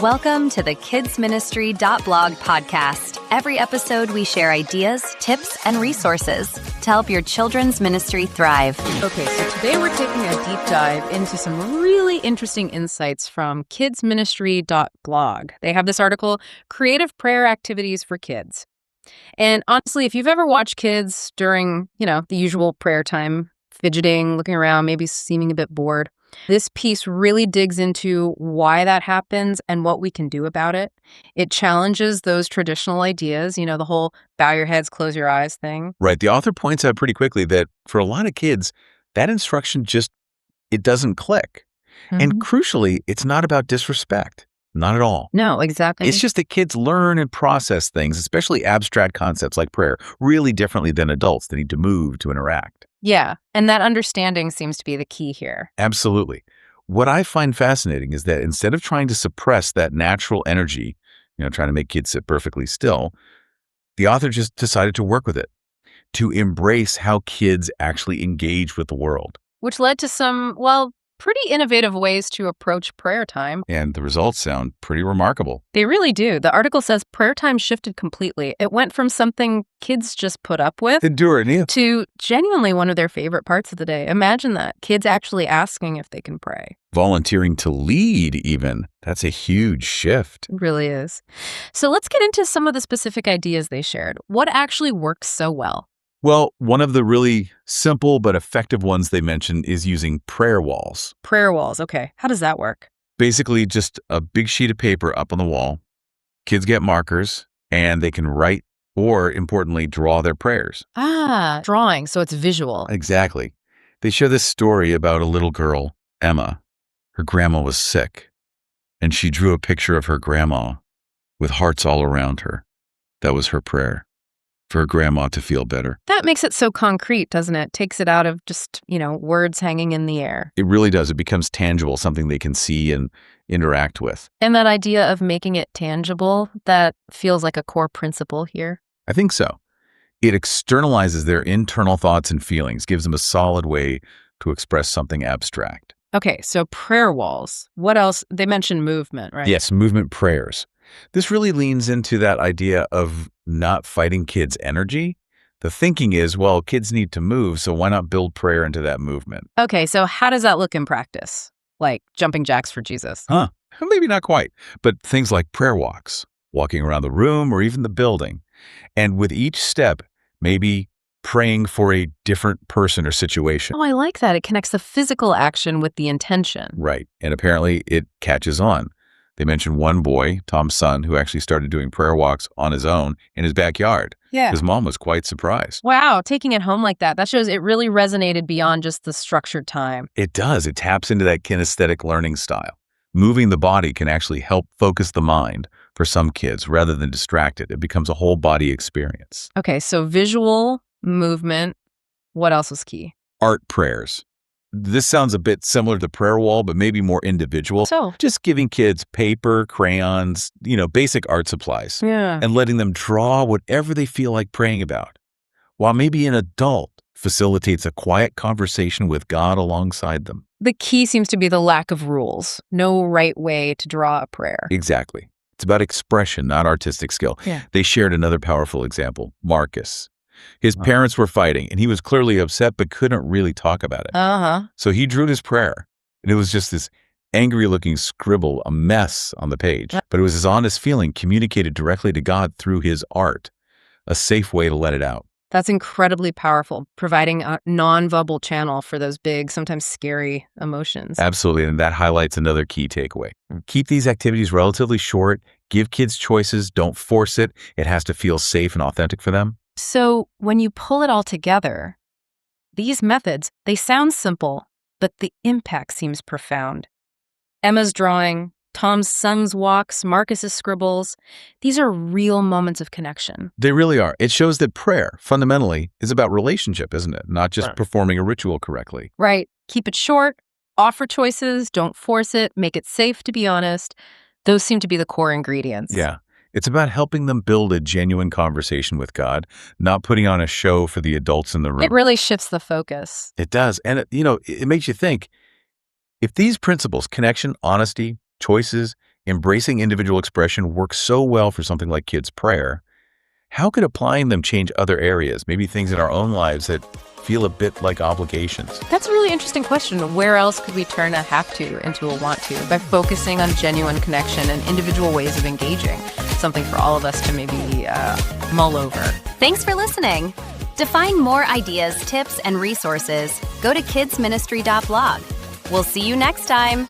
Welcome to the kidsministry.blog podcast. Every episode, we share ideas, tips, and resources to help your children's ministry thrive. Okay, so today we're taking a deep dive into some really interesting insights from kidsministry.blog. They have this article, Creative Prayer Activities for Kids. And honestly, if you've ever watched kids during, the usual prayer time, fidgeting, looking around, maybe seeming a bit bored, this piece really digs into why that happens and what we can do about it. It challenges those traditional ideas, the whole bow your heads, close your eyes thing. Right. The author points out pretty quickly that for a lot of kids, that instruction it doesn't click. Mm-hmm. And crucially, it's not about disrespect. Not at all. No, exactly. It's just that kids learn and process things, especially abstract concepts like prayer, really differently than adults that need to move to interact. Yeah, and that understanding seems to be the key here. Absolutely. What I find fascinating is that instead of trying to suppress that natural energy, trying to make kids sit perfectly still, the author just decided to work with it, to embrace how kids actually engage with the world. Which led to some, pretty innovative ways to approach prayer time. And the results sound pretty remarkable. They really do. The article says prayer time shifted completely. It went from something kids just put up with to genuinely one of their favorite parts of the day. Imagine that. Kids actually asking if they can pray. Volunteering to lead even. That's a huge shift. It really is. So let's get into some of the specific ideas they shared. What actually works so well? Well, one of the really simple but effective ones they mentioned is using prayer walls. Prayer walls. Okay. How does that work? Basically, just a big sheet of paper up on the wall. Kids get markers, and they can write or, importantly, draw their prayers. Drawing. So it's visual. Exactly. They share this story about a little girl, Emma. Her grandma was sick, and she drew a picture of her grandma with hearts all around her. That was her prayer. For her grandma to feel better. That makes it so concrete, doesn't it? Takes it out of just, words hanging in the air. It really does. It becomes tangible, something they can see and interact with. And that idea of making it tangible, that feels like a core principle here. I think so. It externalizes their internal thoughts and feelings, gives them a solid way to express something abstract. Okay, so prayer walls. What else? They mentioned movement, right? Yes, movement prayers. This really leans into that idea of not fighting kids' energy. The thinking is, kids need to move, so why not build prayer into that movement? Okay, so how does that look in practice? Like jumping jacks for Jesus? Maybe not quite, but things like prayer walks, walking around the room or even the building. And with each step, maybe praying for a different person or situation. Oh, I like that. It connects the physical action with the intention. Right, and apparently it catches on. They mentioned one boy, Tom's son, who actually started doing prayer walks on his own in his backyard. Yeah. His mom was quite surprised. Wow, taking it home like that shows it really resonated beyond just the structured time. It does. It taps into that kinesthetic learning style. Moving the body can actually help focus the mind for some kids rather than distract it. It becomes a whole body experience. Okay, so visual, movement. What else was key? Art prayers. This sounds a bit similar to prayer wall, but maybe more individual. So? Just giving kids paper, crayons, basic art supplies. Yeah. And letting them draw whatever they feel like praying about. While maybe an adult facilitates a quiet conversation with God alongside them. The key seems to be the lack of rules. No right way to draw a prayer. Exactly. It's about expression, not artistic skill. Yeah. They shared another powerful example, Marcus. His parents were fighting, and he was clearly upset but couldn't really talk about it. So he drew his prayer, and it was just this angry-looking scribble, a mess on the page. But it was his honest feeling communicated directly to God through his art, a safe way to let it out. That's incredibly powerful, providing a non-verbal channel for those big, sometimes scary emotions. Absolutely, and that highlights another key takeaway. Keep these activities relatively short, give kids choices, don't force it. It has to feel safe and authentic for them. So when you pull it all together, these methods, they sound simple, but the impact seems profound. Emma's drawing, Tom's son's walks, Marcus's scribbles, these are real moments of connection. They really are. It shows that prayer, fundamentally, is about relationship, isn't it? Not just performing a ritual correctly. Right. Keep it short, offer choices, don't force it, make it safe to be honest. Those seem to be the core ingredients. Yeah. It's about helping them build a genuine conversation with God, not putting on a show for the adults in the room. It really shifts the focus. It does. And, it makes you think, if these principles, connection, honesty, choices, embracing individual expression works so well for something like kidsprayer, how could applying them change other areas, maybe things in our own lives that feel a bit like obligations? That's a really interesting question. Where else could we turn a have to into a want to by focusing on genuine connection and individual ways of engaging? Something for all of us to maybe mull over. Thanks for listening. To find more ideas, tips, and resources, go to kidsministry.blog. We'll see you next time.